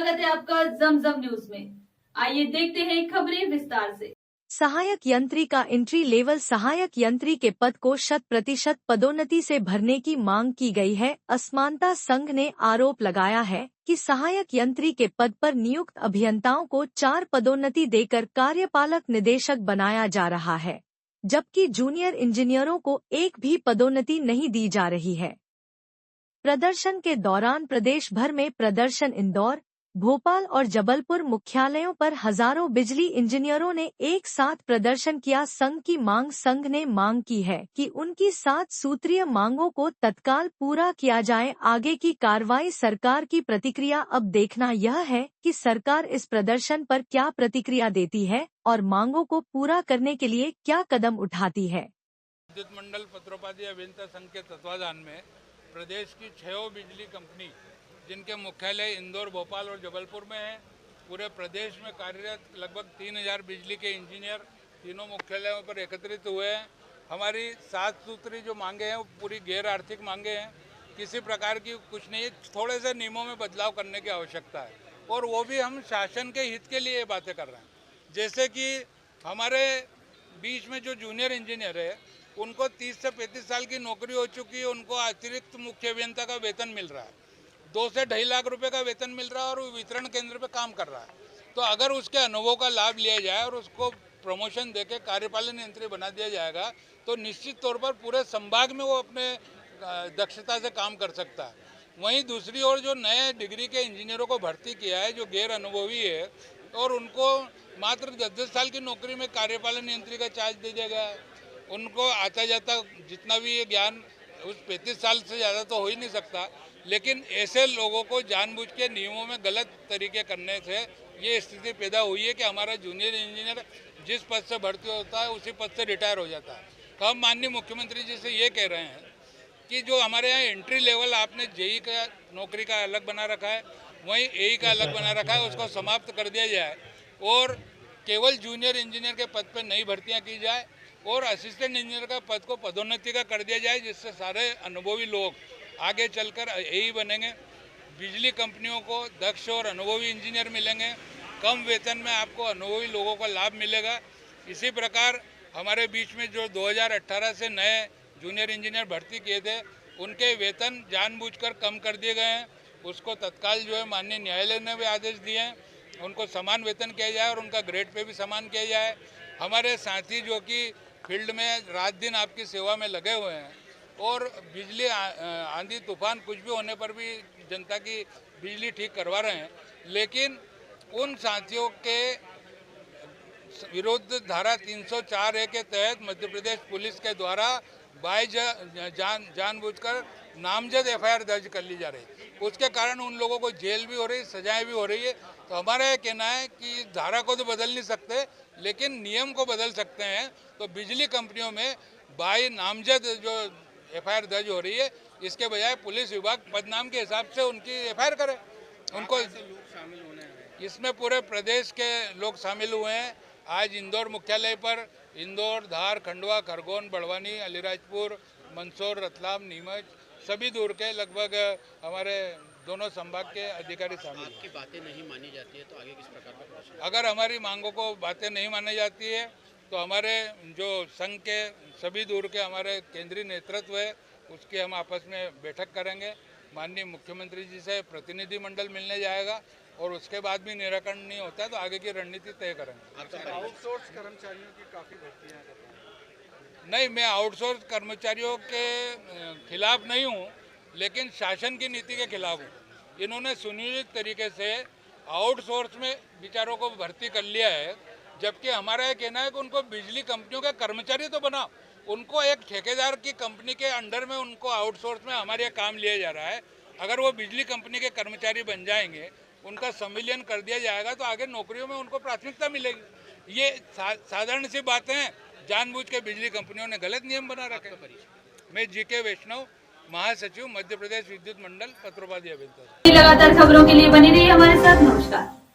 स्वागत है आपका जमजम न्यूज में। आइए देखते हैं खबरें विस्तार से। सहायक यंत्री का एंट्री लेवल सहायक यंत्री के पद को 100% पदोन्नति से भरने की मांग की गई है। असमानता संघ ने आरोप लगाया है कि सहायक यंत्री के पद पर नियुक्त अभियंताओं को 4 पदोन्नति देकर कार्यपालक निदेशक बनाया जा रहा है, जबकि जूनियर इंजीनियरों को एक भी पदोन्नति नहीं दी जा रही है। प्रदर्शन के दौरान प्रदेश भर में प्रदर्शन इंदौर, भोपाल और जबलपुर मुख्यालयों पर हजारों बिजली इंजीनियरों ने एक साथ प्रदर्शन किया। संघ ने मांग की है कि उनकी 7 सूत्रीय मांगों को तत्काल पूरा किया जाए। आगे की कार्रवाई। सरकार की प्रतिक्रिया। अब देखना यह है कि सरकार इस प्रदर्शन पर क्या प्रतिक्रिया देती है और मांगों को पूरा करने के लिए क्या कदम उठाती है। विद्युत मंडल पत्रोपाध्याय अभियंता संघ के तत्वाधान में प्रदेश की 6 बिजली कंपनी, जिनके मुख्यालय इंदौर, भोपाल और जबलपुर में है, पूरे प्रदेश में कार्यरत लगभग 3000 बिजली के इंजीनियर तीनों मुख्यालयों पर एकत्रित हुए हैं। हमारी 7 सूत्री जो मांगे हैं वो पूरी गैर आर्थिक मांगे हैं, किसी प्रकार की कुछ नहीं है। थोड़े से नियमों में बदलाव करने की आवश्यकता है और वो भी हम शासन के हित के लिए ये बातें कर रहे हैं। जैसे कि हमारे बीच में जो जूनियर इंजीनियर है उनको 30 से 35 साल की नौकरी हो चुकी है, उनको अतिरिक्त मुख्य अभियंता का वेतन मिल रहा है, 2 से 2.5 लाख रुपए का वेतन मिल रहा है और वो वितरण केंद्र पे काम कर रहा है। तो अगर उसके अनुभव का लाभ लिया जाए और उसको प्रमोशन देके कार्यपालन यंत्री बना दिया जाएगा तो निश्चित तौर पर पूरे संभाग में वो अपने दक्षता से काम कर सकता है। वहीं दूसरी ओर जो नए डिग्री के इंजीनियरों को भर्ती किया है जो गैर अनुभवी है और उनको मात्र 10-10 साल की नौकरी में कार्यपालन यंत्री का चार्ज दे दिया गया है। उनको आता जाता जितना भी ये ज्ञान उस 35 साल से ज़्यादा तो हो ही नहीं सकता, लेकिन ऐसे लोगों को जानबूझ के नियमों में गलत तरीके करने से ये स्थिति पैदा हुई है कि हमारा जूनियर इंजीनियर जिस पद से भर्ती होता है उसी पद से रिटायर हो जाता है। तो हम माननीय मुख्यमंत्री जी से ये कह रहे हैं कि जो हमारे यहाँ एंट्री लेवल आपने जेई का नौकरी का अलग बना रखा है, वहीं एई का अलग बना रखा है, उसको समाप्त कर दिया जाए और केवल जूनियर इंजीनियर के पद पर नई भर्तियाँ की जाए और असिस्टेंट इंजीनियर का पद को पदोन्नति का कर दिया जाए, जिससे सारे अनुभवी लोग आगे चलकर एई बनेंगे। बिजली कंपनियों को दक्ष और अनुभवी इंजीनियर मिलेंगे, कम वेतन में आपको अनुभवी लोगों का लाभ मिलेगा। इसी प्रकार हमारे बीच में जो 2018 से नए जूनियर इंजीनियर भर्ती किए थे उनके वेतन जानबूझकर कम कर दिए गए हैं, उसको तत्काल जो है माननीय न्यायालय ने भी आदेश दिए हैं, उनको समान वेतन किया जाए और उनका ग्रेड पे भी समान किया जाए। हमारे साथी जो कि फील्ड में रात दिन आपकी सेवा में लगे हुए हैं और बिजली आंधी तूफान कुछ भी होने पर भी जनता की बिजली ठीक करवा रहे हैं, लेकिन उन साथियों के विरुद्ध धारा 304A के तहत मध्य प्रदेश पुलिस के द्वारा जानबूझकर नामजद एफआईआर दर्ज कर ली जा रही है। उसके कारण उन लोगों को जेल भी हो रही है, सजाएं भी हो रही है। तो हमारा यह कहना है कि धारा को तो बदल नहीं सकते लेकिन नियम को बदल सकते हैं। तो बिजली कंपनियों में बाई नामजद जो एफआईआर दर्ज हो रही है, इसके बजाय पुलिस विभाग पदनाम के हिसाब से उनकी एफआईआर करे। उनको शामिल होने हैं, इसमें पूरे प्रदेश के लोग शामिल हुए हैं। आज इंदौर मुख्यालय पर इंदौर, धार, खंडवा, खरगोन, बड़वानी, अलीराजपुर, मंदसौर, रतलाम, नीमच सभी दूर के लगभग हमारे दोनों संभाग के अधिकारी शामिल। आपकी बातें नहीं मानी जाती है तो आगे किस प्रकार का प्रश्न? अगर हमारी मांगों को बातें नहीं मानी जाती है तो हमारे जो संघ के सभी दूर के हमारे केंद्रीय नेतृत्व है उसकी हम आपस में बैठक करेंगे। माननीय मुख्यमंत्री जी से प्रतिनिधि मंडल मिलने जाएगा और उसके बाद भी निराकरण नहीं होता है तो आगे की रणनीति तय करेंगे। आउटसोर्स कर्मचारियों की काफ़ी भर्तियां हैं। नहीं, मैं आउटसोर्स कर्मचारियों के खिलाफ नहीं हूँ, लेकिन शासन की नीति के खिलाफ हूँ। इन्होंने सुनियोजित तरीके से आउटसोर्स में विचारों को भर्ती कर लिया है, जबकि हमारा यह कहना है कि उनको बिजली कंपनियों के कर्मचारी तो बनाओ। उनको एक ठेकेदार की कंपनी के अंडर में उनको आउटसोर्स में हमारे काम लिया जा रहा है। अगर वो बिजली कंपनी के कर्मचारी बन जाएंगे, उनका संविलियन कर दिया जाएगा तो आगे नौकरियों में उनको प्राथमिकता मिलेगी। ये साधारण सी बातें हैं। जानबूझ के बिजली कंपनियों ने गलत नियम बना रखे। मैं जीके वैष्णव, महासचिव, मध्य प्रदेश विद्युत मंडल पत्रोपाध्याय अभियंता। लगातार खबरों के लिए बने रहिए हमारे साथ। नमस्कार।